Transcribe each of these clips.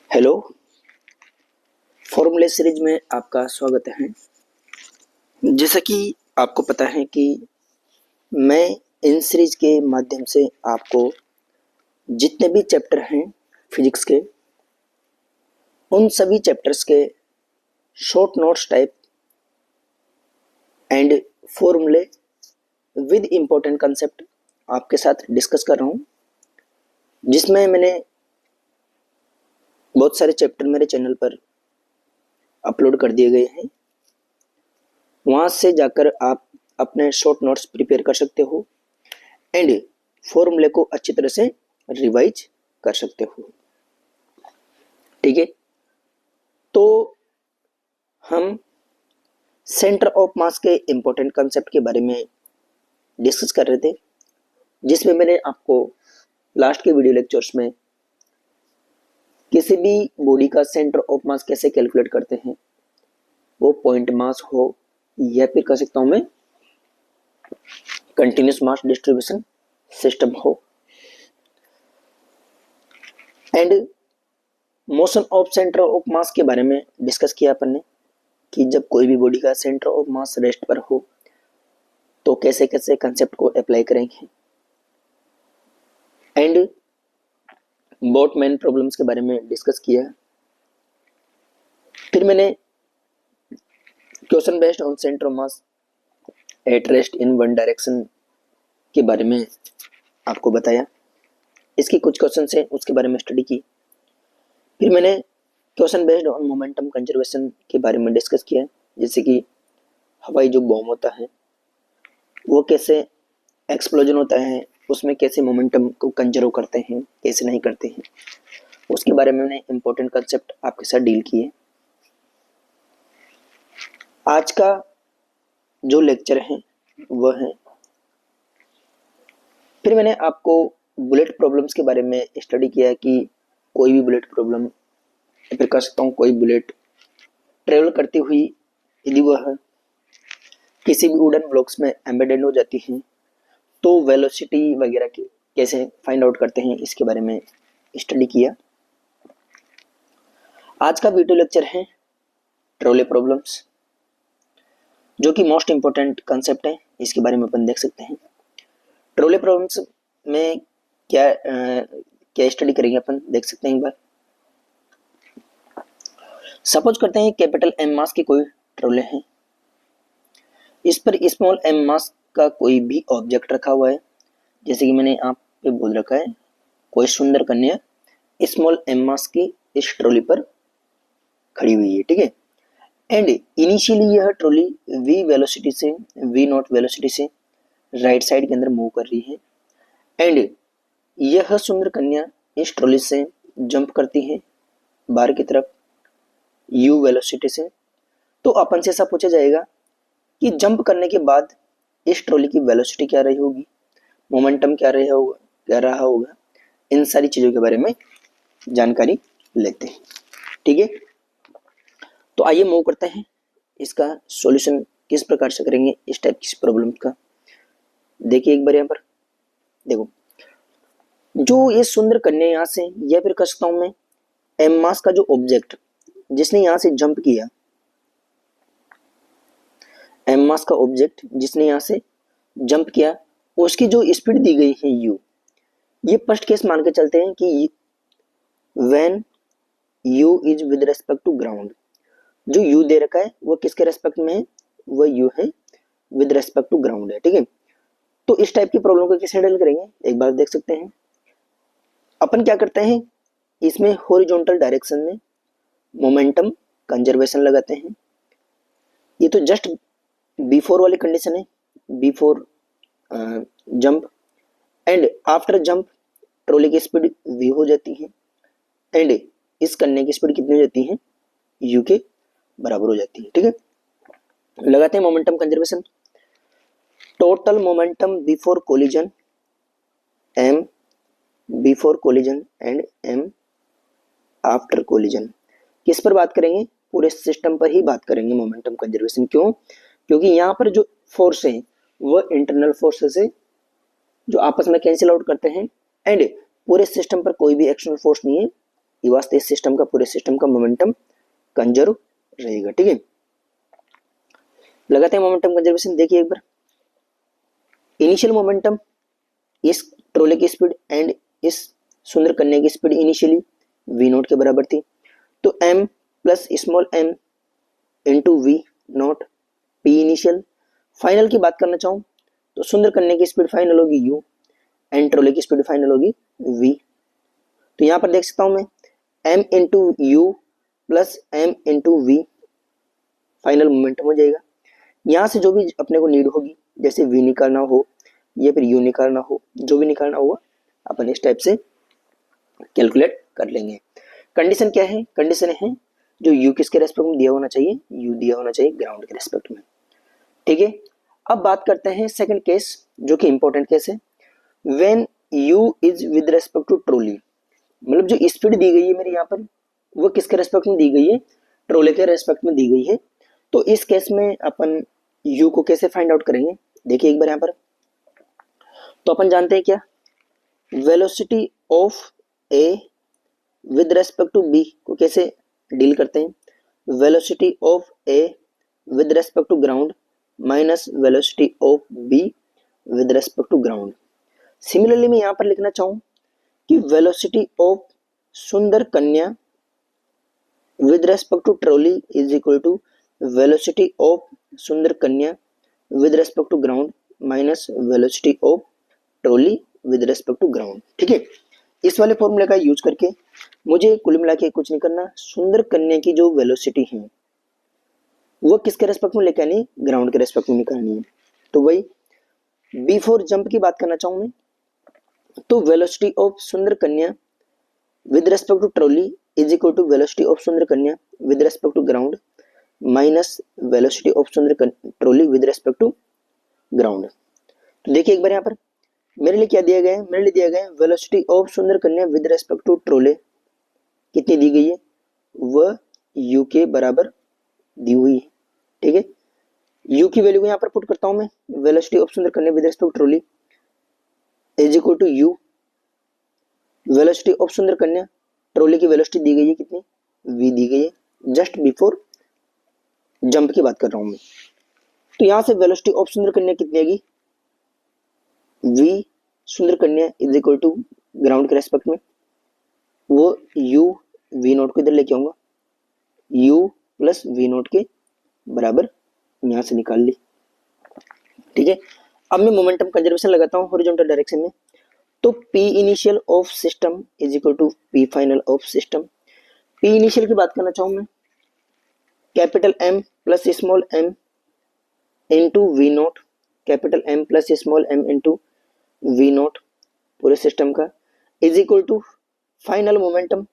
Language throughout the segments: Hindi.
हेलो, फॉर्मूले सीरीज में आपका स्वागत है। जैसा कि आपको पता है कि मैं इन सीरीज के माध्यम से आपको जितने भी चैप्टर हैं फिजिक्स के, उन सभी चैप्टर्स के शॉर्ट नोट्स टाइप एंड फॉर्मूले विद इम्पोर्टेंट कंसेप्ट आपके साथ डिस्कस कर रहा हूँ, जिसमें मैंने बहुत सारे चैप्टर मेरे चैनल पर अपलोड कर दिए गए हैं। वहाँ से जाकर आप अपने शॉर्ट नोट्स प्रिपेयर कर सकते हो एंड फॉर्मूले को अच्छी तरह से रिवाइज कर सकते हो। ठीक है, तो हम सेंटर ऑफ मास के इम्पोर्टेंट कंसेप्ट के बारे में डिस्कस कर रहे थे, जिसमें मैंने आपको लास्ट के वीडियो लेक्चर्स में किसी भी बॉडी का सेंटर ऑफ मास कैसे कैलकुलेट करते हैं, वो पॉइंट मास हो या फिर कह सकता हूं मैं कंटिन्यूस मास डिस्ट्रीब्यूशन सिस्टम हो, and motion of centre of mass के बारे में डिस्कस किया अपन ने कि जब कोई भी बॉडी का सेंटर ऑफ मास रेस्ट पर हो तो कैसे कैसे कंसेप्ट को अप्लाई करेंगे, एंड बोटमैन प्रॉब्लम्स के बारे में डिस्कस किया। फिर मैंने question based on centre of mass at rest in one direction के बारे में आपको बताया। इसके कुछ क्वेश्चन है, उसके बारे में स्टडी की। फिर मैंने question based on momentum conservation के बारे में डिस्कस किया, जैसे कि हवाई जो बॉम्ब होता है वो कैसे एक्सप्लोजन होता है, उसमें कैसे मोमेंटम को कंजर्व करते हैं, कैसे नहीं करते हैं, उसके बारे में मैंने इंपॉर्टेंट कंसेप्ट आपके साथ डील किए। आज का जो लेक्चर है वह है, फिर मैंने आपको बुलेट प्रॉब्लम्स के बारे में स्टडी किया कि कोई भी बुलेट प्रॉब्लम, फिर कह सकता हूँ कोई बुलेट ट्रेवल करती हुई यदि वह किसी भी वुडन ब्लॉक्स में एम्बेडेड हो जाती है तो वेलोसिटी वगैरह की कैसे फाइंड आउट करते हैं, इसके बारे में स्टडी किया। आज का वीडियो लेक्चर है ट्रोले प्रॉब्लम्स, जो कि मोस्ट इंपॉर्टेंट कंसेप्ट है, इसके बारे में अपन देख सकते हैं। ट्रोले प्रॉब्लम्स में क्या स्टडी करेंगे अपन, देख सकते हैं एक बार। सपोज करते हैं कैपिटल एम मास की कोई ट्रोले है, इस पर स्मॉल एम मास का कोई भी ऑब्जेक्ट रखा हुआ है, जैसे कि मैंने आप पे बोल रखा है कोई सुंदर कन्या स्मॉल एम मास की इस ट्रॉली पर खड़ी हुई है। ठीक है, एंड इनिशियली यह ट्रॉली v वेलोसिटी से v नॉट वेलोसिटी से राइट साइड के अंदर मूव कर रही है, एंड यह सुंदर कन्या इस ट्रॉली से जंप करती है बाहर की तरफ u वेलोसिटी से। तो अपन से ऐसा पूछा जाएगा कि जंप करने के बाद इस ट्रॉली की वेलोसिटी क्या रही होगी, मोमेंटम क्या रहा होगा, इन सारी चीजों के बारे में जानकारी लेते हैं। ठीक है, तो आइए मूव करते हैं, इसका सॉल्यूशन किस प्रकार से करेंगे इस टाइप की प्रॉब्लम का। देखिए एक बार यहाँ पर देखो, जो ये सुंदर कन्या यहाँ से या फिर कह सकता हूं मैं एम मास का जो ऑब्जेक्ट जिसने यहाँ से जंप किया, एम मास का ऑब्जेक्ट जिसने यहाँ से जंप किया, उसकी जो स्पीड दी गई है u, ये फर्स्ट केस मान के चलते हैं कि when u is with respect to ground, जो u दे रखा है वो किसके रेस्पेक्ट में है, वो u है विद रेस्पेक्ट टू ग्राउंड है। ठीक है, तो इस टाइप की प्रॉब्लम को कैसे हैंडल करेंगे एक बार देख सकते हैं। अपन क्या करते हैं, इसमें हॉरिजॉन्टल डायरेक्शन में मोमेंटम कंजर्वेशन लगाते हैं। ये तो जस्ट बिफोर वाली कंडीशन है, before jump, and after jump trolley की स्पीड v हो जाती है, एंड इस कन्या की स्पीड कितनी हो जाती है, u के बराबर हो जाती है। ठीक है, लगाते हैं momentum conservation. Total momentum before collision m before collision and m after collision. किस पर बात करेंगे, पूरे सिस्टम पर ही बात करेंगे मोमेंटम कंजर्वेशन। क्यों, क्योंकि यहाँ पर जो फोर्स है वो इंटरनल फोर्सेस है जो आपस में कैंसिल आउट करते हैं, एंड पूरे सिस्टम पर कोई भी एक्सटर्नल फोर्स नहीं है ये वास्ते इस सिस्टम का, पूरे सिस्टम का मोमेंटम कंजर्व रहेगा। ठीक है, लगाते हैं मोमेंटम कंजर्वेशन। देखिए एक बार, इनिशियल मोमेंटम, इस ट्रोले की स्पीड एंड इस सुंदर कन्या की स्पीड इनिशियली वी नोट के बराबर थी, तो m plus small m into we naught P initial. Final की बात करना चाहूँ तो सुंदर कन्या की स्पीड फाइनल होगी u एंड ट्रोले की स्पीड फाइनल होगी v। तो यहाँ पर देख सकता हूँ मैं m into U plus m into V final momentum हो जाएगा। यहाँ से जो भी अपने को नीड होगी, जैसे v निकालना हो या फिर u निकालना हो, जो भी निकालना होगा अपन इस टाइप से कैलकुलेट कर लेंगे। कंडीशन क्या है? कंडीशन है जो u किसके रेस्पेक्ट में दिया होना चाहिए, u दिया होना चाहिए ग्राउंड के रेस्पेक्ट में। ठीक है, अब बात करते हैं सेकंड केस, जो कि इंपॉर्टेंट केस है। व्हेन u is with respect to trolley, मतलब जो स्पीड दी गई है मेरे यहाँ पर, वो किसके रेस्पेक्ट में दी गई है, ट्रोले के रेस्पेक्ट में दी गई है। तो इस केस में अपन u को कैसे फाइंड आउट करेंगे? देखिए एक बार यहाँ पर, तो अपन जानते हैं क्या, velocity of A with respect to B को कैसे डील करते हैं, velocity of A with respect to ground minus velocity of B with respect to ground. Similarly मैं यहाँ पर लिखना चाहूँ कि वेलोसिटी ऑफ सुंदर कन्या with respect to trolley is equal to velocity of सुंदर कन्या with respect to ground minus velocity of trolley with respect to ground. ठीक है, इस वाले फॉर्मूले का यूज करके मुझे कुल मिला के कुछ नहीं करना, सुंदर कन्या की जो वेलोसिटी है वो किसके रेस्पेक्ट में लेके आनी, ग्राउंड के रेस्पेक्ट में निकालनी है। तो वही बिफोर जंप की बात करना चाहूँ मैं, तो वेलोसिटी ऑफ सुंदर कन्या with respect to trolley is equal to velocity of सुंदर कन्या with respect to ground minus velocity of सुंदर trolley with respect to ground. तो देखिए एक बार यहाँ पर मेरे लिए क्या दिया गया है, मेरे लिए दिया गया है वेलोसिटी ऑफ सुंदर कन्या विद रेस्पेक्ट टू ट्रोले कितनी दी गई है, वह u के बराबर दी हुई है। ठीक है, u की वैल्यू को यहाँ पर पुट करता हूं मैं, वेलोसिटी ऑफ सुंदर कन्या with respect to trolley is equal to u, velocity of सुंदर कन्या, ट्रोली की वेलोसिटी दी गई है कितनी, v दी गई है, जस्ट बिफोर जंप की बात कर रहा हूं मैं। तो यहाँ से वेलोसिटी ऑफ सुंदर कन्या कितनी आएगी, v सुंदर कन्या इज इक्वल टू ग्राउंड के रेस्पेक्ट में वो u v नोट को इधर लेके आऊंगा, u प्लस v नोट के बराबर यहां से निकाल ली। ठीक है, अब मैं मोमेंटम कंजर्वेशन लगाता हूं हॉरिजॉन्टल डायरेक्शन में, तो p initial of system is equal to p final of system. p initial की बात करना चाहूं मैं, capital M plus small m into we naught, capital M plus small m into we naught पूरे सिस्टम का is equal to final momentum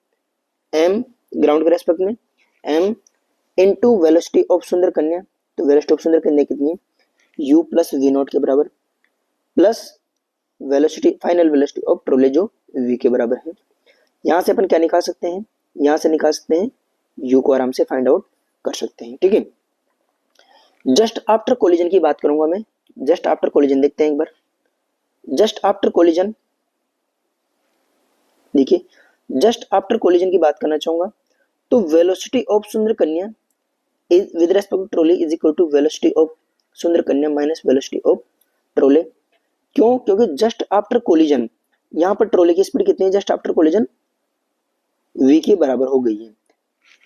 m ground के रेस्पेक्ट में m इंटू वेलोसिटी ऑफ सुंदर कन्या, तो वेलोसिटी ऑफ सुंदर कन्या कितनी है, u प्लस वी नोट के बराबर plus velocity final velocity of trolley जो v के बराबर है। यहाँ से अपन क्या निकाल सकते हैं, यहाँ से निकाल सकते हैं u को आराम से फाइंड आउट कर सकते हैं। ठीक है, जस्ट आफ्टर कोलिजन की बात करूंगा मैं, जस्ट आफ्टर कोलिजन देखते हैं एक बार, जस्ट आफ्टर कोलिजन देखिए, जस्ट आफ्टर कोलिजन की बात करना चाहूंगा, तो वेलोसिटी ऑफ सुंदर कन्या is with respect to trolley is equal to velocity of सुंदर कन्या माइनस वेलोसिटी ऑफ ट्रोले। क्यों? क्योंकि जस्ट आफ्टर कोलिजन यहाँ पर ट्रोले की स्पीड कितनी है, जस्ट आफ्टर कोलिजन v के बराबर हो गई है।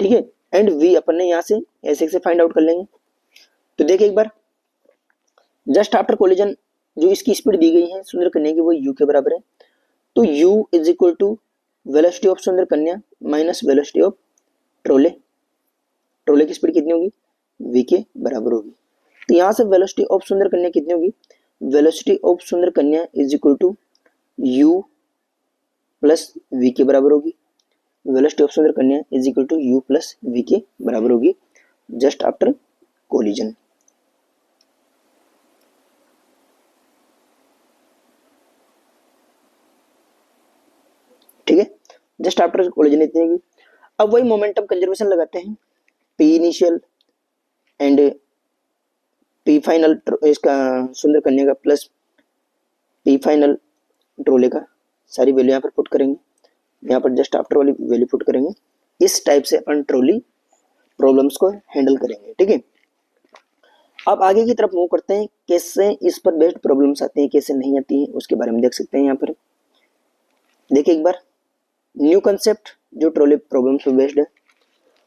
ठीक है, एंड v अपन ने यहाँ से ऐसे से फाइंड आउट कर लेंगे। तो देखिए एक बार, जस्ट आफ्टर कोलिजन जो इसकी स्पीड दी गई है सुंदर कन्या की वो u के बराबर है, तो u is equal to velocity of सुंदर कन्या minus velocity of trolley, trolley की स्पीड कितनी होगी, v के बराबर होगी। तो यहाँ से वेलोसिटी ऑफ सुंदर कन्या कितनी होगी, वेलोसिटी ऑफ सुंदर कन्या is equal to u plus v के बराबर होगी, वेलोसिटी ऑफ सुंदर कन्या is equal to u plus v के बराबर होगी जस्ट आफ्टर कोलिजन। ठीक है, जस्ट आफ्टर कोलिजन इतनी होगी। अब वही मोमेंटम कंजर्वेशन लगाते हैं, p initial and p final इसका सुंदर कन्या का प्लस p फाइनल ट्रोले का, सारी वैल्यू यहाँ पर पुट करेंगे। यहाँ पर जस्ट आफ्टर वाली वैल्यू पुट करेंगे। इस टाइप से अपन ट्रॉली प्रॉब्लम्स को हैंडल करेंगे, ठीक है। अब आगे की तरफ मूव करते हैं, कैसे इस पर बेस्ड प्रॉब्लम्स आती हैं, कैसे नहीं आती हैं, उसके बारे में देख सकते हैं। यहाँ पर देखिए एक बार न्यू कंसेप्ट जो ट्रॉली प्रॉब्लम्स पर बेस्ड है,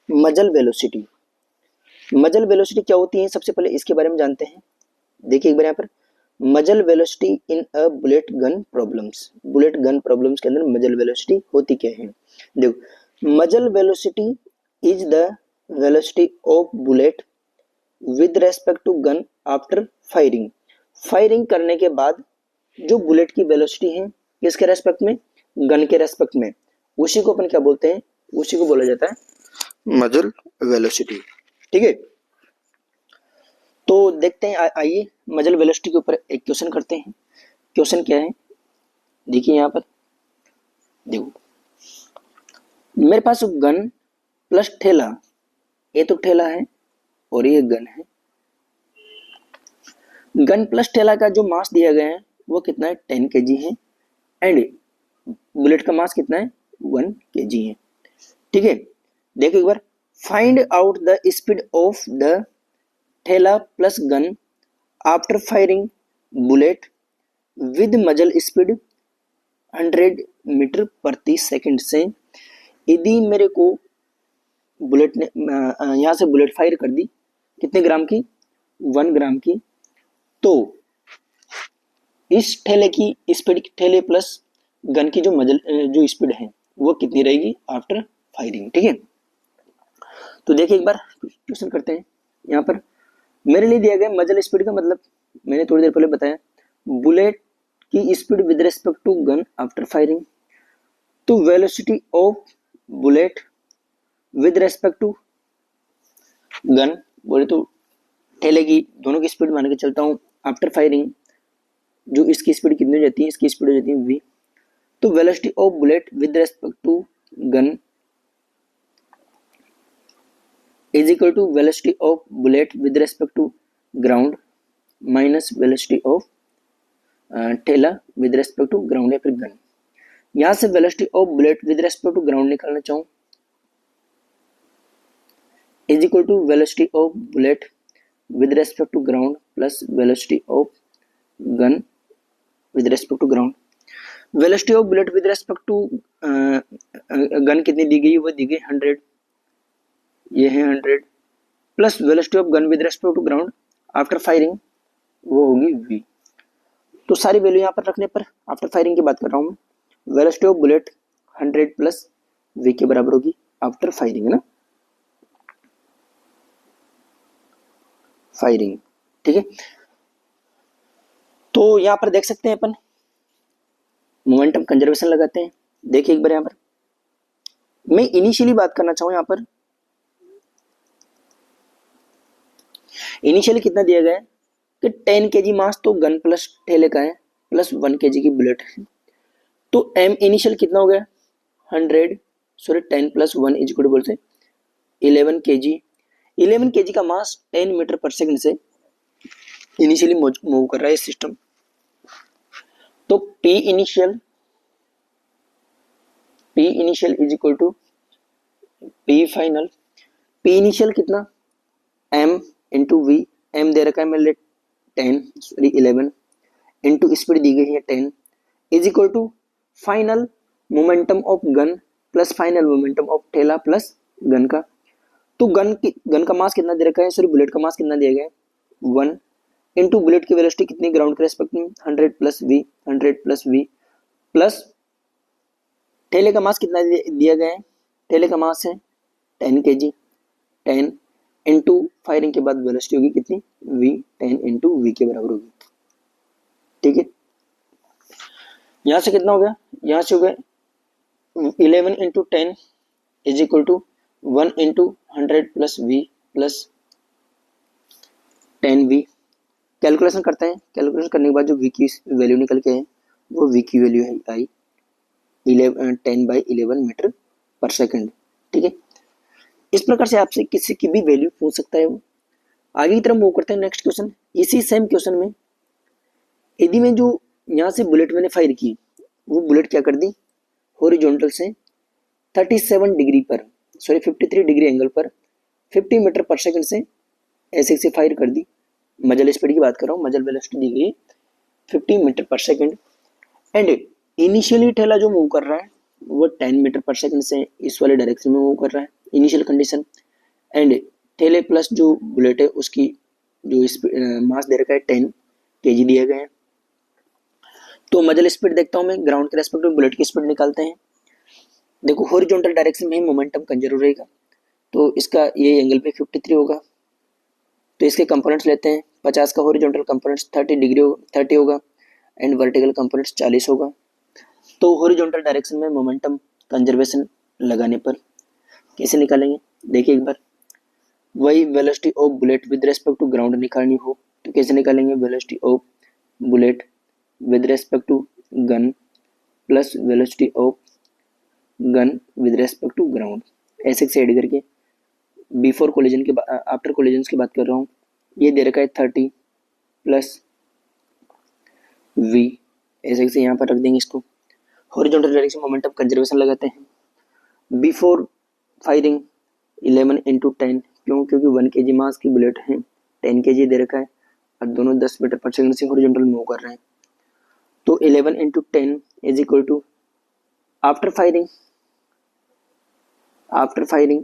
मजल वेलोसिटी। मजल वेलोसिटी क्या होती है, सबसे पहले इसके बारे में जानते हैं। देखिए एक बार यहाँ पर मजल velocity in a bullet gun problems. Bullet gun problems के अंदर मजल वेलोसिटी होती क्या है। देखो मजल velocity is the velocity of bullet with respect to gun after firing. Firing करने के बाद जो बुलेट की वेलोसिटी है किसके रेस्पेक्ट में, गन के रेस्पेक्ट में, उसी को अपन क्या बोलते हैं, उसी को बोला जाता है मजल वेलोसिटी, ठीक है। तो देखते हैं, आइए मजल वेलोसिटी के ऊपर एक क्वेश्चन करते हैं। क्वेश्चन क्या है, देखिए यहाँ पर देखो मेरे पास गन प्लस ठेला, ये तो ठेला है और ये गन है। गन प्लस ठेला का जो मास दिया गया है वो कितना है, 10 kg है, एंड बुलेट का मास कितना है, 1 kg है, ठीक है। देखो एक बार find out the speed of the ठेला plus gun after firing bullet with muzzle speed 100 metre प्रति सेकंड से। यदि मेरे को बुलेट ने यहाँ से बुलेट फायर कर दी कितने ग्राम की, 1 ग्राम की, तो इस ठेले की स्पीड, ठेले प्लस गन की जो मजल जो स्पीड है वो कितनी रहेगी आफ्टर फायरिंग, ठीक है। तो देखिए एक बार क्वेश्चन करते हैं। यहाँ पर मेरे लिए दिया गया मजल स्पीड का मतलब मैंने थोड़ी देर पहले बताया, बुलेट की speed with respect to gun after firing. तो velocity of bullet with respect to gun बोले तो ठेले की दोनों की स्पीड मान के चलता हूँ आफ्टर फायरिंग, जो इसकी स्पीड कितनी हो जाती है, इसकी स्पीड हो जाती है v। तो velocity of bullet with respect to gun is equal to velocity of bullet with respect to ground minus velocity of ठेला with respect to ground या फिर गन। यहाँ से velocity of bullet with respect to ground निकालना चाहूँ is equal to velocity of bullet with respect to ground plus velocity of gun with respect to ground। velocity of bullet with respect to gun कितनी दी गई, वो दी गई 100, ये है 100, plus velocity of gun with respect to ground after firing वो होगी v। तो सारी वैल्यू यहाँ पर रखने पर आफ्टर फायरिंग की बात कर रहा हूँ मैं, velocity of bullet 100 plus v के बराबर होगी आफ्टर फायरिंग, है ना, फायरिंग, ठीक है। तो यहाँ पर देख सकते हैं अपन मोमेंटम कंजर्वेशन लगाते हैं। देखिए एक बार यहाँ पर मैं इनिशियली बात करना चाहूँ, यहाँ पर इनिशियली कितना दिया गया है कि 10 kg मास तो गन प्लस ठेले का है प्लस 1 kg की बुलेट है। तो m इनिशियल कितना हो गया 100, sorry 10 plus 1 is equal to 11 kg। 11 kg का मास 10 मीटर पर सेकंड से इनिशियली मूव कर रहा है सिस्टम। तो p initial is equal to p final. p initial कितना m इंटू वी, एम दे रखा है मेरे लिए 11 इंटू स्पीड दी गई है 10 is equal to final momentum of gun plus final momentum of ठेला प्लस गन का। तो गन का मास कितना दे रखा है, सॉरी बुलेट का मास कितना दिया गया है 1 इंटू बुलेट की वेलोसिटी कितनी ग्राउंड के रेस्पेक्ट में 100 plus v, 100 plus v plus ठेले का मास कितना दिया गया है, ठेले का मास है 10 kg, 10 इंटू फायरिंग के बाद वेलोसिटी होगी कितनी v, 10 इंटू वी के बराबर होगी, ठीक है। यहाँ से कितना हो गया, यहाँ से हो गया 11 into 10 is equal to 1 into 100 plus v plus 10v। Calculation करते हैं, कैलकुलेशन करने के बाद जो v की वैल्यू निकल के है वो v की वैल्यू है आई 10/11 मीटर पर सेकंड, ठीक है। इस प्रकार से आपसे किसी की भी वैल्यू पूछ सकता है वो। आगे की तरफ मूव करते हैं नेक्स्ट क्वेश्चन। इसी सेम क्वेश्चन में यदि मैं जो यहाँ से बुलेट मैंने फायर की वो बुलेट क्या कर दी हॉरिजॉन्टल से 37 डिग्री पर 53 डिग्री एंगल पर 50 मीटर पर सेकंड से ऐसे से फायर कर दी। मजल स्पीड की बात कर रहा हूँ, मजल वेलोसिटी दी गई 50 मीटर पर सेकंड एंड इनिशियली ठेला जो मूव कर रहा है वो 10 मीटर पर सेकंड से इस वाले डायरेक्शन में मूव कर रहा है, इनिशियल कंडीशन। एंड ठेले प्लस जो बुलेट है उसकी जो मास दे रखा है 10 kg दिया गया है। तो मजल स्पीड देखता हूँ मैं, ग्राउंड के रेस्पेक्ट में बुलेट की स्पीड निकालते हैं। देखो हॉरिजॉन्टल डायरेक्शन में ही मोमेंटम कंजर्व रहेगा, तो इसका ये एंगल पे 53 होगा। तो इसके कंपोनेंट्स लेते हैं, 50 का हॉरिजॉन्टल कंपोनेंट्स 30 होगा एंड वर्टिकल कंपोनेंट्स 40 होगा। तो हॉरिजॉन्टल डायरेक्शन में मोमेंटम कंजर्वेशन लगाने पर कैसे निकालेंगे, देखिए एक बार। वही velocity of bullet with respect to ground निकालनी हो तो कैसे निकालेंगे, velocity of bullet with respect to gun plus velocity of gun with respect to ground, ऐसे से ऐड करके बिफोर कोलिजन के आफ्टर कोलिजन की बात कर रहा हूँ। ये दे रखा है 30 प्लस v, ऐसे से यहाँ पर रख देंगे इसको। हॉरिजॉन्टल डायरेक्शन मोमेंटम कंजर्वेशन लगाते हैं। बिफोर फायरिंग 11 into 10, क्यों, क्योंकि 1 kg मास की बुलेट है, 10 kg दे रखा है और दोनों 10 मीटर पर सेकंड से हॉरिजॉन्टल मूव कर रहे हैं। तो 11 into 10 is equal to after firing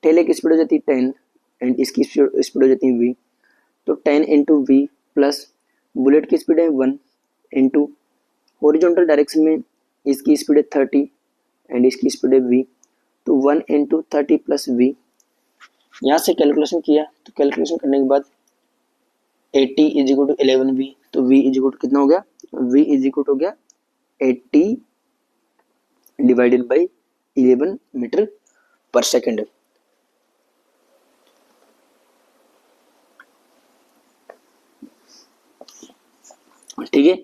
ठेले की स्पीड हो जाती है 10 एंड इसकी स्पीड हो जाती है v। तो 10 into v प्लस बुलेट की स्पीड है 1 इंटू हॉरिजॉन्टल डायरेक्शन में इसकी स्पीड है 30 एंड इसकी स्पीड है v। तो 1 इंटू 30 प्लस v, यहाँ से कैलकुलेशन किया तो कैलकुलेशन करने के बाद 80 इज इक्वल टू 11v। तो v इज इक्वल टू कितना हो गया, v इज इक्वल टू हो गया 80 डिवाइडेड बाई 11 मीटर पर सेकेंड। ठीक है,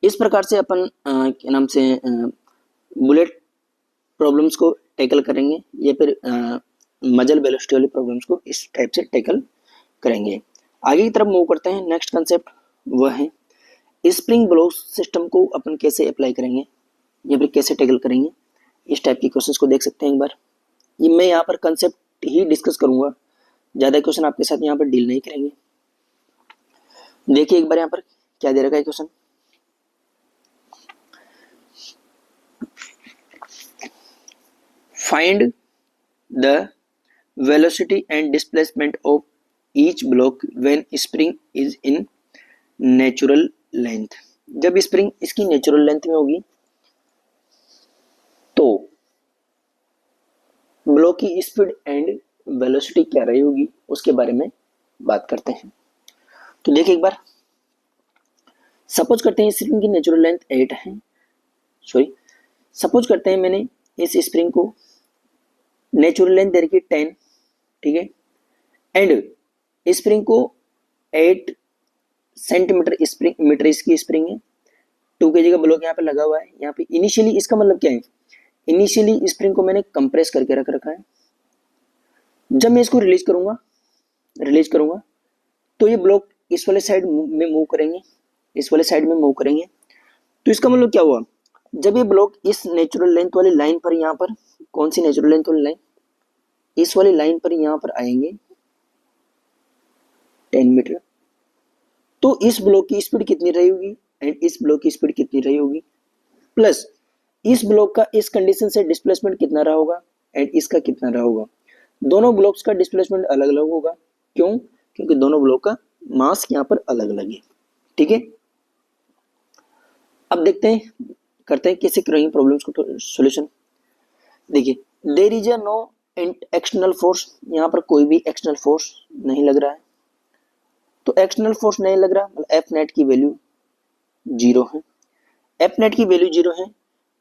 इस प्रकार से अपन क्या नाम से बुलेट प्रॉब्लम्स को टैकल करेंगे या फिर मजल वेलोसिटी वाली प्रॉब्लम्स को इस टाइप से टैकल करेंगे। आगे की तरफ मूव करते हैं। नेक्स्ट कंसेप्ट वह है स्प्रिंग ब्लॉक सिस्टम को अपन कैसे अप्लाई करेंगे या फिर कैसे टैकल करेंगे। इस टाइप के क्वेश्चंस को देख सकते हैं एक बार। ये मैं यहाँ पर कंसेप्ट ही डिस्कस करूंगा, ज़्यादा क्वेश्चन आपके साथ यहाँ पर डील नहीं करेंगे। देखिए एक बार यहाँ पर क्या दे रखा है question, find the velocity and displacement of each block when spring is in natural length. जब स्प्रिंग इसकी नेचुरल लेंथ में होगी तो ब्लॉक की स्पीड एंड वेलोसिटी क्या रही होगी उसके बारे में बात करते हैं। तो देखिए एक बार, सपोज करते हैं स्प्रिंग की नेचुरल लेंथ 8 है, सपोज करते हैं मैंने इस स्प्रिंग को नेचुरल लेंथ दे रखी 10, ठीक है, एंड स्प्रिंग को 8 सेंटीमीटर मीटर इसकी स्प्रिंग है, 2 kg का ब्लॉक यहाँ पे लगा हुआ है। यहाँ पे इनिशियली इसका मतलब क्या है, इनिशियली स्प्रिंग को मैंने कंप्रेस करके रख रखा है। जब मैं इसको रिलीज करूंगा तो ये ब्लॉक इस वाले साइड में मूव करेंगे, इस वाले साइड में मूव करेंगे। तो इसका मतलब क्या हुआ, जब ये ब्लॉक इस नेचुरल लेंथ वाली लाइन पर, यहाँ पर कौन सी नेचुरल लेंथ वाली लाइन, इस वाली लाइन पर यहाँ पर आएंगे 10 मीटर, तो इस ब्लॉक की स्पीड कितनी रही होगी एंड इस ब्लॉक की स्पीड कितनी रही होगी, प्लस इस ब्लॉक का इस कंडीशन से डिस्प्लेसमेंट कितना रहा होगा एंड इसका कितना रहा होगा। दोनों ब्लॉक्स का डिस्प्लेसमेंट अलग अलग होगा, क्यों, क्योंकि दोनों ब्लॉक का मास यहाँ पर अलग अलग है। ठीक है, अब देखते हैं करते हैं कैसे करेंगे प्रॉब्लम्स को सॉल्यूशन। देखिए there is a no external force, यहाँ पर कोई भी एक्सटर्नल फोर्स नहीं लग रहा है। तो एक्सटर्नल फोर्स नहीं लग रहा मतलब एफ नेट की वैल्यू 0 है, एफ नेट की वैल्यू 0 है।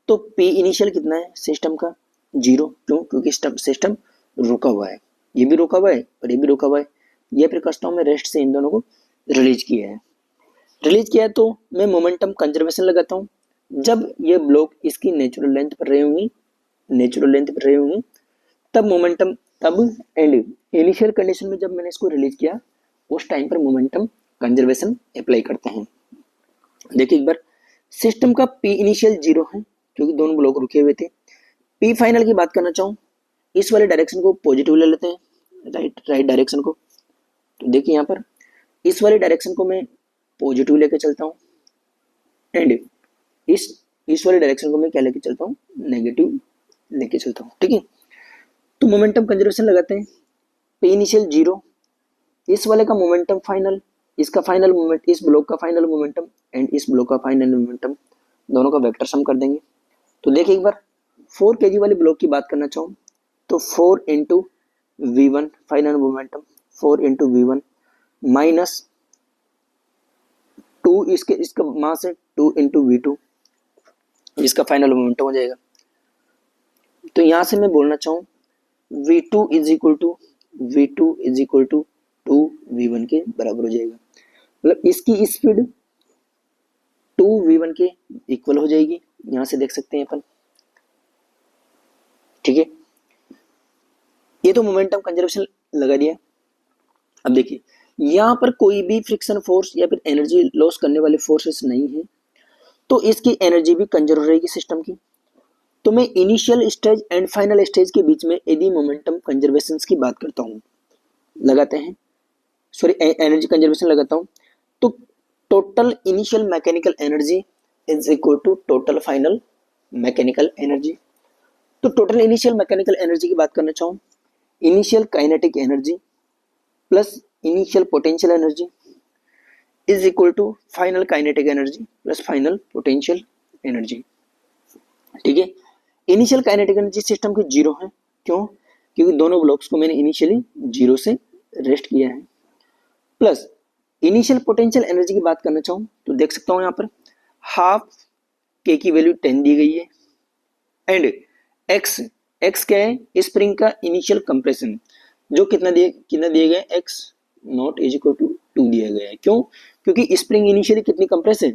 तो पी इनिशियल कितना है सिस्टम का 0, क्यों, क्योंकि सिस्टम रुका हुआ है, ये भी रुका हुआ है और ये भी रुका हुआ है। ये फिर करता हूँ मैं रेस्ट से इन दोनों को रिलीज किया है तो मैं मोमेंटम कंजर्वेशन लगाता हूँ। जब ये ब्लॉक इसकी नेचुरल लेंथ पर रही होंगी तब मोमेंटम, तब एंड इनिशियल कंडीशन में जब मैंने इसको रिलीज किया उस टाइम पर मोमेंटम कंजर्वेशन अप्लाई करते हैं। देखिए एक बार, सिस्टम का पी इनिशियल 0 है क्योंकि दोनों ब्लॉक रुके हुए थे, पी फाइनल की बात करना चाहूँ, इस वाले डायरेक्शन को पॉजिटिव ले लेते हैं, राइट डायरेक्शन को। तो देखिए यहाँ पर इस वाले डायरेक्शन को मैं पॉजिटिव लेके चलता हूँ एंड इस वाले डायरेक्शन को मैं क्या लेके चलता हूँ, नेगेटिव लेके चलता हूँ, ठीक है। तो मोमेंटम कंजर्वेशन लगाते हैं, पी इनिशियल 0, इस वाले का मोमेंटम फाइनल, इसका फाइनल मोमेंट, इस ब्लॉक का फाइनल मोमेंटम एंड इस ब्लॉक का फाइनल मोमेंटम, दोनों का वेक्टर सम कर देंगे। तो देखिए एक बार 4 kg वाले ब्लॉक की बात करना चाहूँ तो 4 into V1 final momentum, 4 into V1 minus 2 इसका मास है 2 इंटू V2, इसका फाइनल मोमेंटम हो जाएगा। तो यहाँ से मैं बोलना चाहूँ V2 is equal to 2V1 के बराबर हो जाएगा, मतलब इसकी स्पीड 2V1 के इक्वल हो जाएगी, यहाँ से देख सकते हैं अपन, ठीक है। ये तो मोमेंटम कंजर्वेशन लगा दिया। अब देखिए यहाँ पर कोई भी फ्रिक्शन फोर्स या फिर एनर्जी लॉस करने वाले फोर्सेस नहीं है, तो इसकी एनर्जी भी कंजर्व रहेगी सिस्टम की। तो मैं initial stage and final stage के बीच में यदि मोमेंटम कंजर्वेशन की बात करता हूँ, लगाते हैं, सॉरी एनर्जी कंजर्वेशन लगाता हूँ, तो total initial mechanical energy is equal to total final mechanical energy. तो टोटल इनिशियल मैकेनिकल एनर्जी की बात करना चाहूँ, initial kinetic energy plus initial potential energy is equal to final kinetic energy plus final potential energy, ठीक है। इनिशियल काइनेटिक एनर्जी सिस्टम की 0 है, क्यों, क्योंकि दोनों ब्लॉक्स को मैंने इनिशियली 0 से रेस्ट किया है, प्लस इनिशियल पोटेंशियल एनर्जी की बात करना चाहूँ तो देख सकता हूँ यहाँ पर हाफ के की वैल्यू 10 दी गई है एंड एक्स क्या है, स्प्रिंग का इनिशियल कंप्रेशन जो कितना दिए गए, x naught is equal to 2 दिया गया है, क्यों, क्योंकि स्प्रिंग इनिशियली कितनी कंप्रेस है,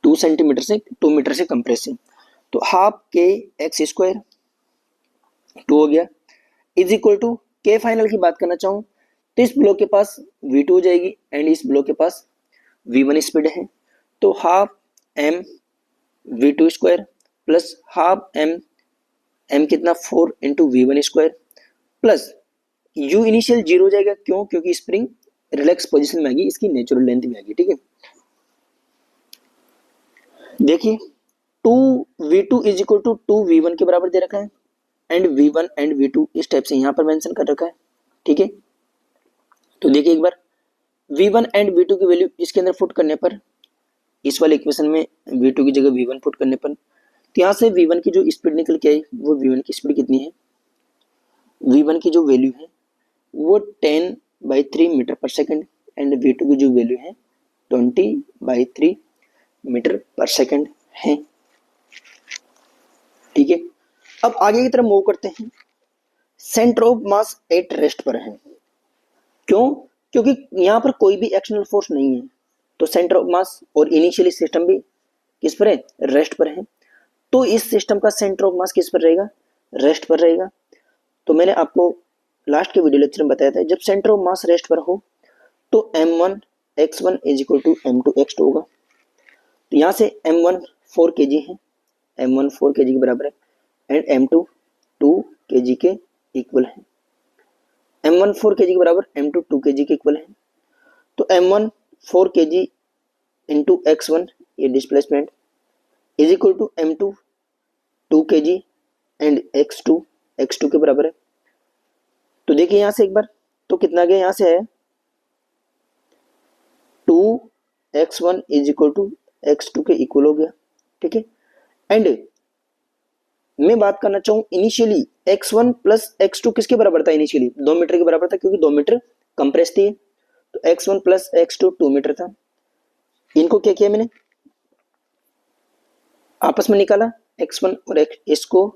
2 मीटर से कंप्रेस है। तो हाफ के एक्स स्क्वायर 2 हो गया इज इक्वल टू के फाइनल की बात करना चाहूँ तो इस ब्लॉक के पास V2 हो जाएगी एंड इस ब्लॉक के पास V1 स्पीड है, तो half m V2 square plus half m कितना 4 into V1 square plus u initial 0 हो जाएगा, क्यों, क्योंकि स्प्रिंग रिलैक्स पोजीशन में आएगी, इसकी नेचुरल लेंथ में आएगी, ठीक है। देखिए 2V2 is equal to 2V1 के बराबर दे रखा है एंड V1 एंड V2 इस टाइप से यहाँ पर मेंशन कर रखा है, ठीक है। तो देखिए एक बार V1 एंड V2 की वैल्यू इसके अंदर पुट करने पर, इस वाले इक्वेशन में V2 की जगह V1 पुट करने पर, तो यहाँ से V1 की जो स्पीड निकल के आई वो V1 की स्पीड कितनी है, V1 की जो वैल्यू है वो 10/3 मीटर पर सेकेंड एंड V2 की जो वैल्यू है 20/3 मीटर पर सेकेंड है, ठीक है। अब आगे की तरफ मूव करते हैं, centre of mass at rest पर है, क्यों, क्योंकि यहाँ पर कोई भी एक्सटर्नल फोर्स नहीं है, तो सेंटर ऑफ मास और इनिशियली सिस्टम भी किस पर है, रेस्ट पर है, तो इस सिस्टम का सेंटर ऑफ मास किस पर रहेगा, रेस्ट पर रहेगा। तो मैंने आपको लास्ट के वीडियो लेक्चर में बताया था जब सेंटर ऑफ मास रेस्ट पर हो तो m1 x1 is equal to m2 x2 होगा। तो यहाँ से m1 4 kg है, m1 4 kg के बराबर है एंड m2 2 kg के इक्वल है, m1 4 kg के बराबर m2 2 kg के इक्वल है। तो m1 4 kg इंटू x1 ये displacement is equal to m2 2 kg and x2 के बराबर है। तो देखिए यहां से एक बार तो कितना गया, यहां से है 2x1 is equal to x2 के इक्वल हो गया, ठीक है। एंड मैं बात करना चाहूं इनिशियली x1 प्लस x2 किसके बराबर था, इनिशियली 2 मीटर के बराबर था, क्योंकि 2 मीटर कंप्रेस थी, तो x1 प्लस x2 2 मीटर था। इनको क्या किया मैंने आपस में निकाला, x1 और इसको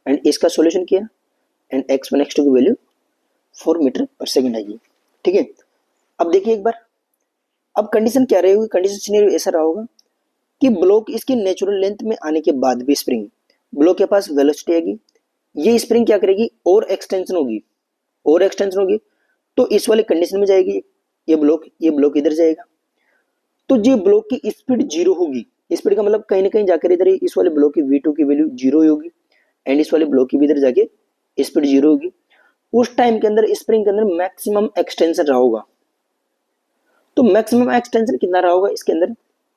एंड इसका सॉल्यूशन किया एंड x1 x2 की वैल्यू 4 मीटर पर सेकंड आएगी, ठीक है। अब देखिए एक बार, अब कंडीशन क्या रहेगी, कंडीशन सिनेरियो ऐसा रहा होगा कि ब्लॉक इसकी नेचुरल लेंथ में आने के बाद भी स्प्रिंग ब्लॉक के पास वेलोसिटी आएगी, ये स्प्रिंग क्या करेगी और एक्सटेंशन होगी, तो इस वाले कंडीशन में जाएगी, ये ब्लॉक इधर जाएगा, तो ये ब्लॉक की स्पीड 0 होगी, स्पीड का मतलब कहीं ना कहीं जाकर इधर इस वाले ब्लॉक की V2 की वैल्यू 0 होगी एंड इस वाले ब्लॉक की भी इधर जाके स्पीड 0 होगी। उस टाइम के अंदर स्प्रिंग के अंदर मैक्सिमम एक्सटेंशन रहा होगा। तो मैक्सिमम एक्सटेंशन कितना रहा होगा इसके अंदर?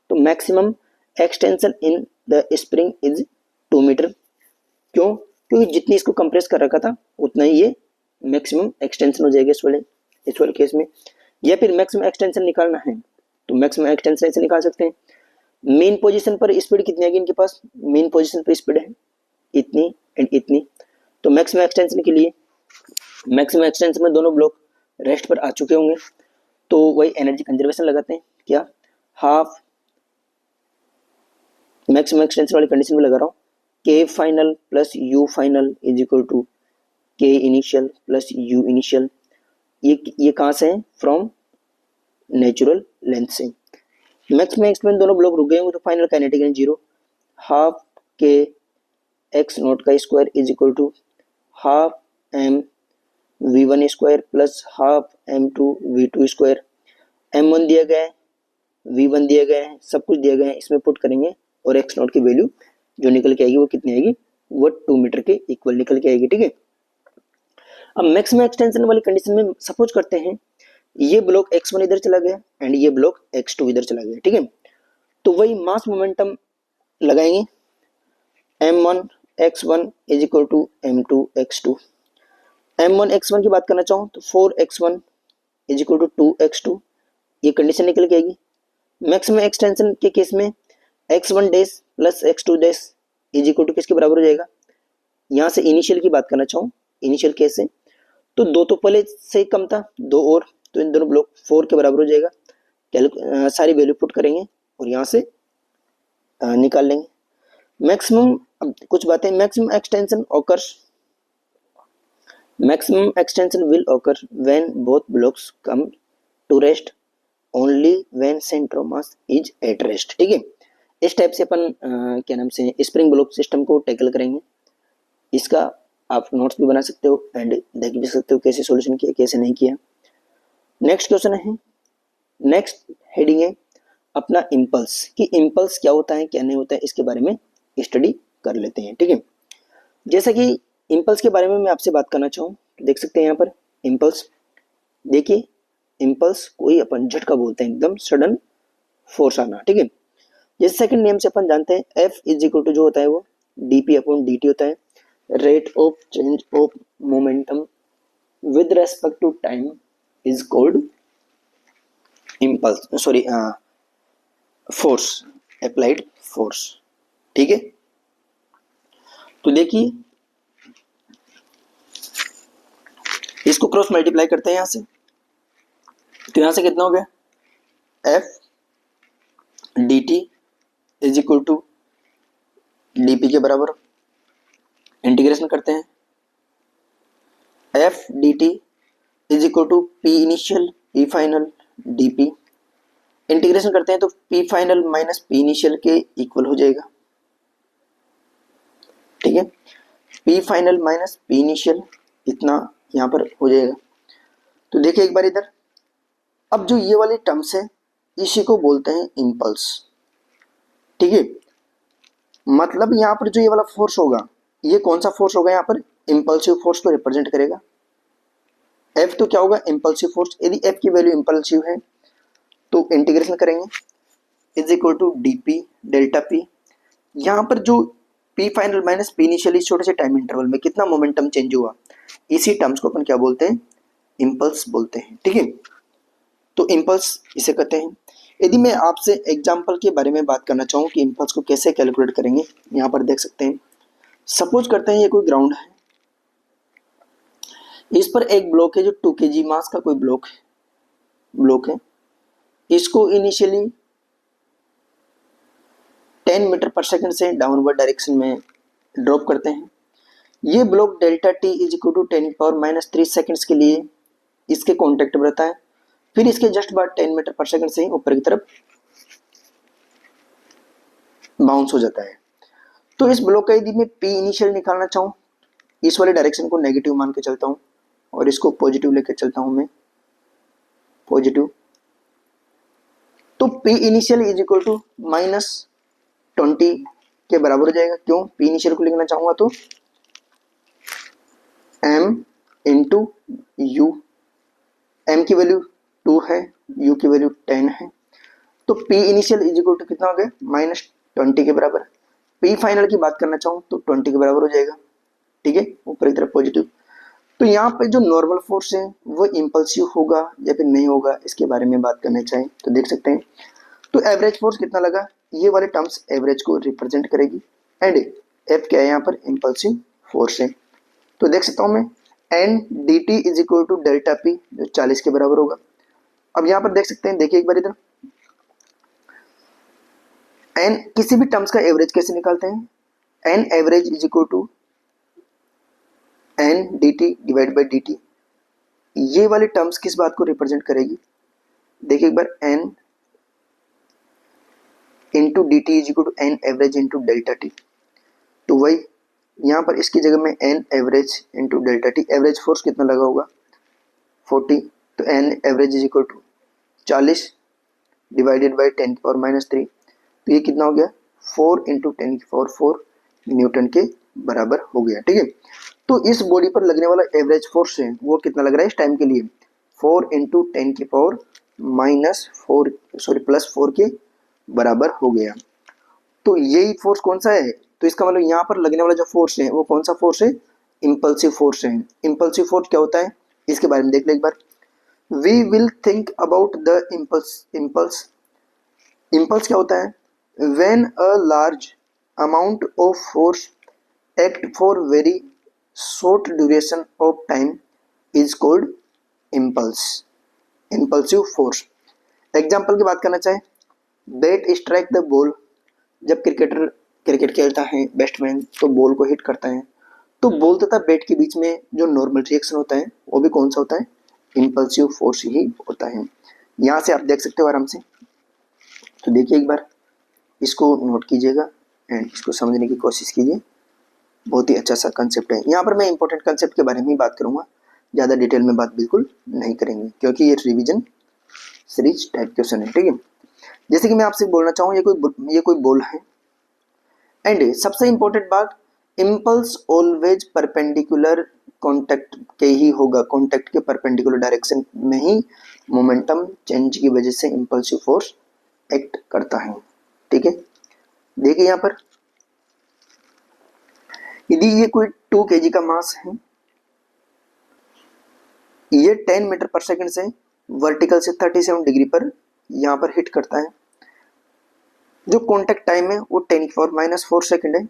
तो maximum extension in the spring is 2 metre. क्यों? क्योंकि जितनी इसको कंप्रेस कर रखा था उतना ही ये मैक्सिमम एक्सटेंशन हो जाएगा इस वाले केस में। या फिर मैक्सिमम एक्सटेंशन निकालना है तो मैक्सिमम एक्सटेंशन ऐसे निकाल सकते हैं। मेन पोजीशन पर स्पीड कितनी आएगी इनके पास? मेन पोजीशन पर स्पीड है इतनी एंड इतनी। तो मैक्सिमम एक्सटेंशन के लिए मैक्सिमम एक्सटेंशन में दोनों ब्लॉक रेस्ट पर आ चुके होंगे, तो वही एनर्जी कंजर्वेशन लगाते हैं। क्या? हाफ मैक्सिमम एक्सटेंशन वाली कंडीशन में लगा रहा हूँ, K final plus U final is equal to K initial plus U initial. ये कहाँ से है? फ्रॉम नेचुरल लेंथ से। मैक्सिमम एक्सपेंस दोनों ब्लॉक रुक गए होंगे तो final kinetic energy 0। Half K x naught का square is equal to half m v1 square plus half m2 v2 square. m1 दिया गया है, v1 दिया गया है, सब कुछ दिया गया है, इसमें पुट करेंगे और x नॉट की वैल्यू जो निकल के आएगी वो कितनी आएगी? वो 2 मीटर के इक्वल निकल के आएगी। ठीक है। अब मैक्सिमम एक्सटेंशन वाली कंडीशन में सपोज करते हैं ये ब्लॉक x1 इधर चला गया एंड ये ब्लॉक x2 इधर चला गया। ठीक है। तो वही मास मोमेंटम लगाएंगे, m1 x1 is equal to m2 x2। m1 x1 की बात करना चाहूँ तो 4x1 is equal to 2x2, ये कंडीशन निकल के आएगी। मैक्सिमम एक्सटेंशन के केस में x1 dash plus x2 dash is equal to किसके बराबर हो जाएगा? यहाँ से इनिशियल की बात करना चाहूँ, इनिशियल केस से तो 2 तो पहले से कम था, 2 और, तो इन दोनों ब्लॉक 4 के बराबर हो जाएगा। सारी वैल्यू पुट करेंगे और यहाँ से निकाल लेंगे मैक्सिमम। अब कुछ बातें, maximum extension occurs, maximum extension will occur when both blocks come to rest only when center of mass is at rest। ठीक है। इस टाइप से अपन क्या नाम से स्प्रिंग ब्लॉक सिस्टम को टैकल करेंगे। इसका आप नोट्स भी बना सकते हो एंड देख भी सकते हो कैसे सॉल्यूशन किया कैसे नहीं किया। नेक्स्ट क्वेश्चन है, नेक्स्ट हेडिंग है अपना इम्पल्स, कि इम्पल्स क्या होता है क्या नहीं होता है इसके बारे में स्टडी कर लेते हैं। ठीक है। जैसा कि इम्पल्स के बारे में मैं आपसे बात करना चाहूँ तो देख सकते हैं यहाँ पर इम्पल्स। देखिए इम्पल्स कोई अपन झटका बोलते हैं, एकदम सडन फोर्स आना। ठीक है। जैसे सेकंड नेम से अपन जानते हैं एफ इज इक्वल टू जो होता है वो डीपी अपॉन डीटी होता है, rate of change of momentum with respect to time is called impulse, sorry force, applied force. ठीक है। तो देखिए इसको क्रॉस मल्टीप्लाई करते हैं यहाँ से, तो यहाँ से कितना हो गया? F D T is equal to d p के बराबर। इंटीग्रेशन करते हैं, F D T is equal to p initial p final d p. Integration करते हैं तो p final minus P initial के इक्वल हो जाएगा। ठीक है। P final minus P initial इतना यहाँ पर हो जाएगा। तो देखिए एक बार इधर, अब जो ये वाली टर्म्स है इसी को बोलते हैं इम्पल्स। ठीक है। मतलब यहाँ पर जो ये वाला फोर्स होगा ये कौन सा फोर्स होगा? यहाँ पर इम्पल्सिव फोर्स को रिप्रेजेंट करेगा। एफ तो क्या होगा? Impulsive force. यदि एफ की वैल्यू इम्पल्सिव है तो इंटीग्रेशन करेंगे is equal to d p delta p. यहाँ पर जो p final minus P initial इस छोटे से टाइम इंटरवल में कितना मोमेंटम चेंज हुआ, इसी टर्म्स को अपन क्या बोलते हैं? इम्पल्स बोलते हैं। ठीक है। तो इम्पल्स इसे कहते हैं। यदि मैं आपसे एग्जाम्पल के बारे में बात करना चाहूँ कि इम्पल्स को कैसे कैलकुलेट करेंगे, यहाँ पर देख सकते हैं। सपोज करते हैं ये कोई ग्राउंड है, इस पर एक ब्लॉक है जो 2 kg मास का कोई ब्लॉक है। इसको इनिशियली 10 मीटर पर सेकंड से डाउनवर्ड डायरेक्शन में ड्रॉप करते हैं। ये block delta t is equal to 10⁻³ seconds के लिए इसके कांटेक्ट में रहता है। फिर इसके जस्ट बाद 10 मीटर पर सेकंड से ऊपर की तरफ बाउंस हो जाता है। तो इस ब्लॉक का यदि मैं पी इनिशियल निकालना चाहूँ, इस वाले डायरेक्शन को नेगेटिव मान के चलता हूँ और इसको पॉजिटिव लेकर चलता हूँ मैं, पॉजिटिव। तो p initial is equal to minus 20 के बराबर हो जाएगा। क्यों? पी इनिशियल को लिखना चाहूंगा तो m इंटू यू, m की वैल्यू 2 है, u की वैल्यू 10 है, तो p initial is equal to कितना हो गया? -20 के बराबर। p फाइनल की बात करना चाहूँ तो 20 के बराबर हो जाएगा। ठीक है, ऊपर की तरफ पॉजिटिव। तो यहाँ पे जो नॉर्मल फोर्स है वो इम्पल्सिव होगा या फिर नहीं होगा, इसके बारे में बात करना चाहें तो देख सकते हैं। तो एवरेज फोर्स कितना लगा, ये वाले टर्म्स एवरेज को रिप्रेजेंट करेगी, एंड एफ क्या है यहाँ पर? इम्पल्सिव फोर्स है। तो देख सकता हूँ मैं N d T is equal to delta p, जो 40 के बराबर होगा। अब यहाँ पर देख सकते हैं, देखिए एक बार इधर, एन किसी भी टर्म्स का एवरेज कैसे निकालते हैं? N average is equal to N d t divide by d t. ये वाली टर्म्स किस बात को रिप्रेजेंट करेगी? देखिए एक बार, N into D T is equal to N average into delta T. तो वही यहाँ पर इसकी जगह में N average into delta T, average force कितना लगा होगा? 40, तो N average is equal to 40 divided by 10 की पावर -3, तो ये कितना हो गया? 4 इंटू 10 की पावर 4 न्यूटन के बराबर हो गया। ठीक है, तो इस बॉडी पर लगने वाला एवरेज फोर्स है वो कितना लग रहा है इस टाइम के लिए? 4 इंटू 10 की पावर +4 के बराबर हो गया। तो यही फोर्स कौन सा है? तो इसका मतलब यहाँ पर लगने वाला जो फोर्स है वो कौन सा फोर्स है? इम्पल्सिव फोर्स है। इम्पल्सिव फोर्स क्या होता है इसके बारे में देख ले एक बार। We will think about the impulse. Impulse क्या होता है? When a large amount of force act for very short duration of time is called impulse, impulsive force. Example की बात करना चाहे, बैट स्ट्राइक द बॉल, जब क्रिकेटर क्रिकेट खेलता है बैट्समैन तो बॉल को हिट करता है, तो बॉल तथा बैट के बीच में जो नॉर्मल रिएक्शन होता है वो भी कौन सा होता है? इम्पल्सिव फोर्स ही होता है। यहाँ से आप देख सकते हो आराम से। तो देखिए एक बार, इसको नोट कीजिएगा एंड इसको समझने की कोशिश कीजिए। बहुत ही अच्छा सा कंसेप्ट है। यहाँ पर मैं इंपॉर्टेंट कंसेप्ट के बारे में ही बात करूँगा, ज़्यादा डिटेल में बात बिल्कुल नहीं करेंगे क्योंकि ये रिवीजन सीरीज टाइप क्वेश्चन है। ठीक है, जैसे कि मैं आपसे बोलना चाहूँ, ये कोई बॉल है, एंड सबसे इंपॉर्टेंट बात, इम्पल्स ऑलवेज परपेंडिकुलर कॉन्टैक्ट के ही होगा, कॉन्टैक्ट के परपेंडिकुलर डायरेक्शन में ही मोमेंटम चेंज की वजह से इम्पल्सिव फोर्स एक्ट करता है। ठीक है, देखिए यहाँ पर, यदि ये कोई 2 kg का मास है, ये 10 मीटर पर सेकंड से वर्टिकल से 37 डिग्री पर यहाँ पर हिट करता है। जो कॉन्टैक्ट टाइम है वो 10⁻⁻4 सेकंड है।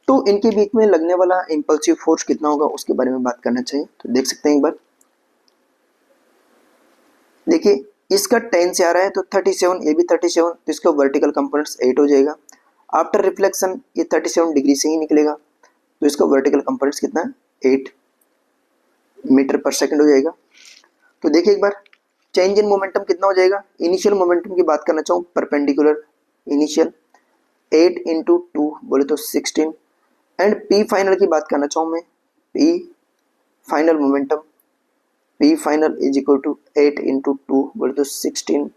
तो इनके बीच में लगने वाला इम्पल्सिव फोर्स कितना होगा उसके बारे में बात करना चाहिए। तो देख सकते हैं एक बार, देखिए इसका 10 से आ रहा है तो 37, ये भी 37, तो इसका वर्टिकल कंपोनेंट्स 8 हो जाएगा। आफ्टर रिफ्लेक्शन ये 37 डिग्री से ही निकलेगा, तो इसका वर्टिकल कंपोनेंट्स कितना है? 8 मीटर पर सेकंड हो जाएगा। तो देखिए एक बार, चेंज इन मोमेंटम कितना हो जाएगा? इनिशियल मोमेंटम की बात करना चाहूँ, परपेंडिकुलर इनिशियल 8 इंटू 2 बोले तो 16, एंड पी फाइनल की बात करना चाहूँ मैं, p final momentum, p final is equal to 8 into 2 बोले तो 16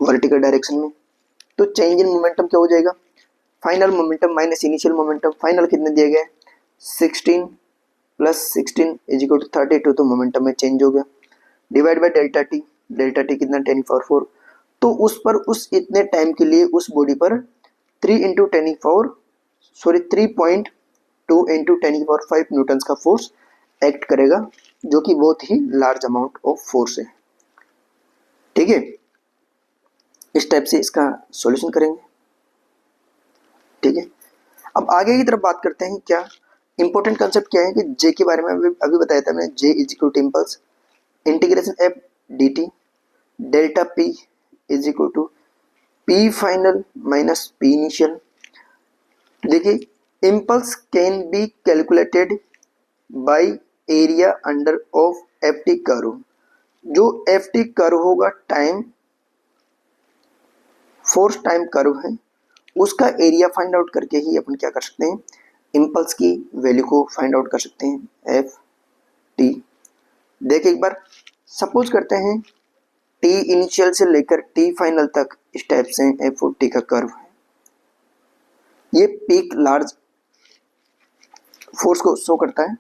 वर्टिकल डायरेक्शन में। तो चेंज इन मोमेंटम क्या हो जाएगा? Final momentum minus initial momentum, final कितने दिया गया है? 16 प्लस 16 इज इक्वल टू 32, तो मोमेंटम में चेंज हो गया, divide by delta T, delta T कितना? 10⁻⁴। तो उस पर उस इतने टाइम के लिए उस बॉडी पर 3.2 इंटू 10⁻5 न्यूटन का फोर्स एक्ट करेगा, जो कि बहुत ही लार्ज अमाउंट ऑफ फोर्स है। ठीक है, इस टाइप से इसका सॉल्यूशन करेंगे। ठीक है, अब आगे की तरफ बात करते हैं। क्या इंपॉर्टेंट कंसेप्ट क्या है कि जे के बारे में अभी बताया था मैंने, J is equal to impulse integration F D T delta P is equal to P final minus P initial. देखिए impulse can be calculated by area under of F T curve. जो एफ टी कर्व होगा, टाइम फोर्स टाइम कर्व है, उसका एरिया फाइंड आउट करके ही अपन क्या कर सकते हैं? इम्पल्स की वैल्यू को फाइंड आउट कर सकते हैं, एफ टी। देखिए एक बार, सपोज करते हैं टी इनिशियल से लेकर टी फाइनल तक इस टाइप से एफ और टी का कर्व है। ये पीक लार्ज फोर्स को शो करता है।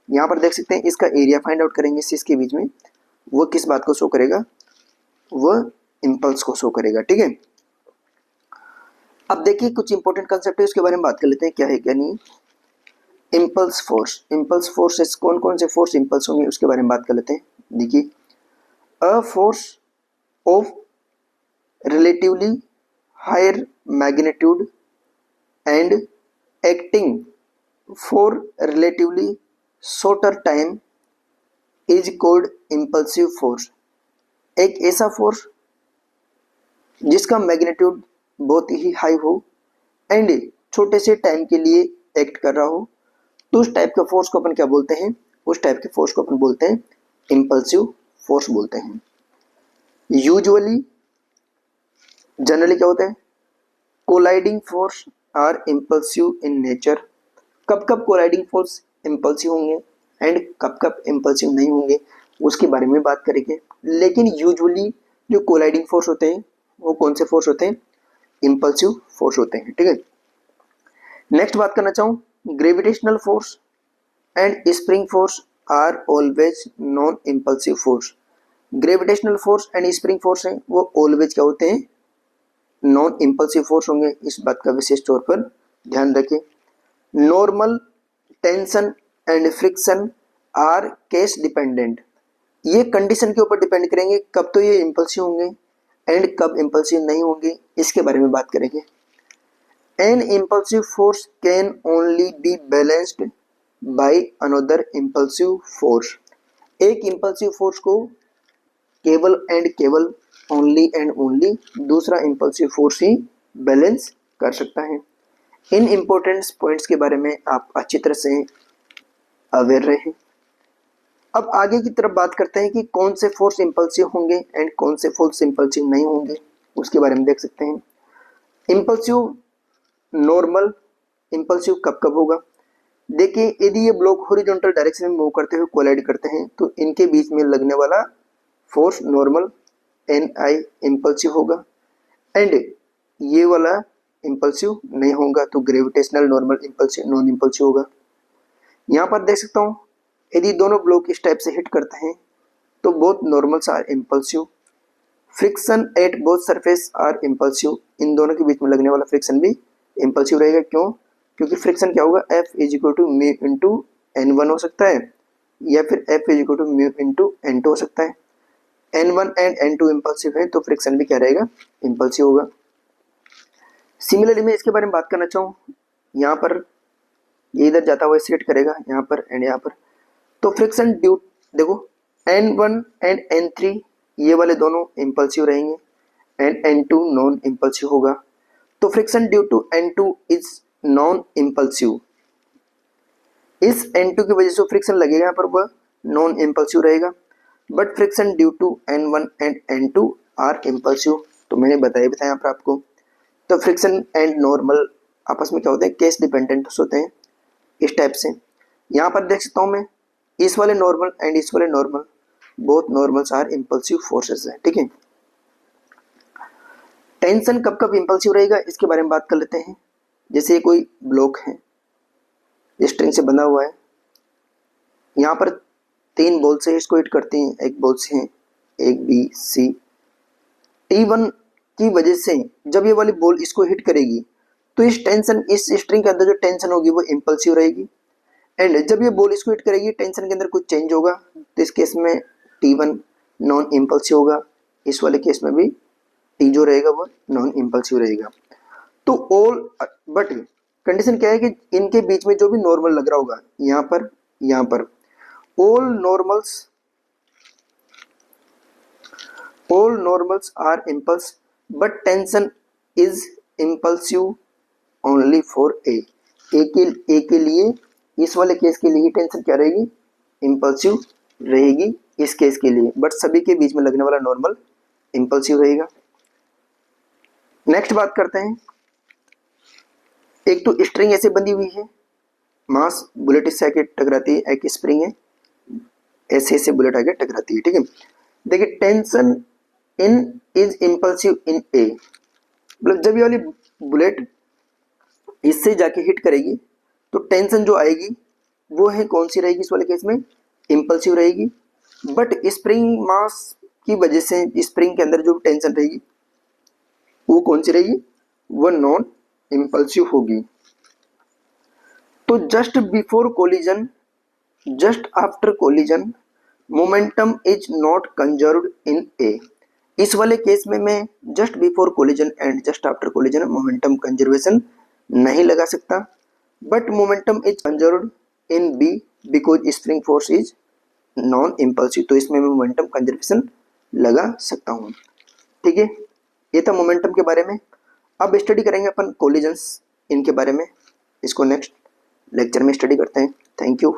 यहाँ पर देख सकते हैं इसका एरिया फाइंड आउट करेंगे शीश के बीच में, वो किस बात को शो करेगा, वह इम्पल्स को शो करेगा। ठीक है, अब देखिए कुछ इंपॉर्टेंट कंसेप्ट है उसके बारे में बात कर लेते हैं, क्या है क्या नहीं। इम्पल्स फोर्स, इम्पल्स फोर्सेस कौन कौन से फोर्स इम्पल्स होंगे उसके बारे में बात कर लेते हैं। देखिए, a force of relatively higher magnitude and acting for relatively shorter time is called impulsive force. एक ऐसा फोर्स जिसका मैग्नीट्यूड बहुत ही हाई हो एंड छोटे से टाइम के लिए एक्ट कर रहा हो, तो उस टाइप के फोर्स को अपन क्या बोलते हैं, उस टाइप के फोर्स को अपन बोलते हैं इम्पल्सिव फोर्स बोलते हैं। यूजुअली जनरली क्या होता है, colliding force are impulsive in nature. कब कब कोलाइडिंग फोर्स इम्पल्सिव होंगे एंड कब कब इम्पल्सिव नहीं होंगे उसके बारे में बात करेंगे। लेकिन यूजुअली जो कोलाइडिंग फोर्स होते हैं वो कौन से फोर्स होते हैं, इम्पल्सिव फोर्स होते हैं। ठीक है, नेक्स्ट बात करना चाहूँ, gravitational force and spring force are always non impulsive force. Gravitational force and spring force है वो ऑलवेज क्या होते हैं, नॉन इम्पल्सिव फोर्स होंगे। इस बात का विशेष तौर पर ध्यान रखें। Normal tension and friction are case dependent. ये कंडीशन के ऊपर डिपेंड करेंगे कब तो ये इम्पल्सिव होंगे एंड कब इम्पल्सिव नहीं होंगे, इसके बारे में बात करेंगे। N impulsive force can only be balanced by another impulsive force. एक इम्पल्सिव फोर्स को केवल एंड केवल, ओनली एंड ओनली दूसरा इम्पल्सिव फोर्स ही बैलेंस कर सकता है। इन इम्पोर्टेंट पॉइंट्स के बारे में आप अच्छी तरह से अवेयर रहे। अब आगे की तरफ बात करते हैं कि कौन से फोर्स इम्पल्सिव होंगे एंड कौन से फोर्स इम्पल्सिव नहीं होंगे, उसके बारे में देख सकते हैं। इम्पल्सिव नॉर्मल इम्पल्सिव कब कब होगा, देखिए यदि ये ब्लॉक हॉरिजॉन्टल डायरेक्शन में मूव करते हुए कोलाइड करते हैं तो इनके बीच में लगने वाला फोर्स नॉर्मल एन आई इम्पल्सिव होगा एंड ये वाला इम्पल्सिव नहीं होगा, तो gravitational normal impulsive non impulsive होगा। यहाँ पर देख सकता हूँ यदि दोनों ब्लॉक इस टाइप से हिट करते हैं तो both normals are impulsive. Friction at both surface are impulsive, इन दोनों के बीच में लगने वाला फ्रिक्शन भी इम्पल्सिव रहेगा। क्यों, क्योंकि फ्रिक्शन क्या होगा, F is equal to mu into N one हो सकता है या फिर F is equal to mu into N two हो सकता है। N one and N two impulsive है तो फ्रिक्शन भी क्या रहेगा, इम्पल्सिव होगा। सिमिलरली मैं इसके बारे में बात करना चाहूँ, यहाँ पर ये इधर जाता हुआ इसे हिट करेगा यहाँ पर एंड यहाँ पर, तो फ्रिक्शन ड्यू देखो N1 एंड N3 ये वाले दोनों इम्पल्सिव रहेंगे एंड N2 नॉन इम्पल्सिव होगा। तो friction due to N2 is non impulsive. इस N2 की वजह से फ्रिक्शन लगेगा यहाँ पर वह नॉन इम्पल्सिव रहेगा, but friction due to N1 and N2 are impulsive. तो मैंने बताया यहाँ पर आपको। तो फ्रिक्शन एंड नॉर्मल आपस में क्या होते हैं, केस डिपेंडेंट होते हैं इस टाइप से। यहाँ पर देख सकता हूँ मैं इस वाले नॉर्मल एंड इस वाले normal, both normals are impulsive forces है। ठीक है, टेंशन कब कब इम्पल्सिव रहेगा इसके बारे में बात कर लेते हैं। जैसे ये कोई ब्लॉक है, स्ट्रिंग से बंधा हुआ है, यहाँ पर 3 बॉल से इसको हिट करती हैं, एक बॉल से है एक बी सी। T1 की वजह से जब ये वाली बॉल इसको हिट करेगी तो इस टेंशन, इस स्ट्रिंग के अंदर जो टेंशन होगी वो इम्पल्सिव रहेगी एंड जब ये बॉल इसको हिट करेगी टेंशन के अंदर कुछ चेंज होगा, तो इस केस में T1 नॉन इम्पल्सिव होगा, इस वाले केस में भी T जो रहेगा वो नॉन इम्पल्सिव रहेगा। तो ऑल बट कंडीशन क्या है कि इनके बीच में जो भी नॉर्मल लग रहा होगा यहाँ पर all normals are impulse but tension is impulsive only for A के लिए, इस वाले केस के लिए ही टेंशन क्या रहेगी, इम्पल्सिव रहेगी इस केस के लिए, बट सभी के बीच में लगने वाला नॉर्मल इम्पल्सिव रहेगा। नेक्स्ट बात करते हैं, एक तो स्ट्रिंग ऐसे बंधी हुई है, मास बुलेट इससे आके टकराती है, एक स्प्रिंग है ऐसे बुलेट आके टकराती है। ठीक है, देखिए टेंशन इन इज इम्पल्सिव इन ए, मतलब जब ये वाली बुलेट इससे जाके हिट करेगी तो टेंशन जो आएगी वो है कौन सी रहेगी इस वाले केस में, इम्पल्सिव रहेगी। बट स्प्रिंग मास की वजह से स्प्रिंग के अंदर जो टेंशन रहेगी वो कौन सी रहेगी, वो नॉन इम्पल्सिव होगी। तो just before collision, just after collision, momentum is not conserved in A. इस वाले केस में मैं just before collision and just after collision momentum conservation नहीं लगा सकता, but momentum is conserved in B because spring force is non impulsive, तो इसमें मैं मोमेंटम कंजर्वेशन लगा सकता हूँ। ठीक है, ये था मोमेंटम के बारे में। अब स्टडी करेंगे अपन कोलिजन्स इनके बारे में, इसको नेक्स्ट लेक्चर में स्टडी करते हैं। Thank you.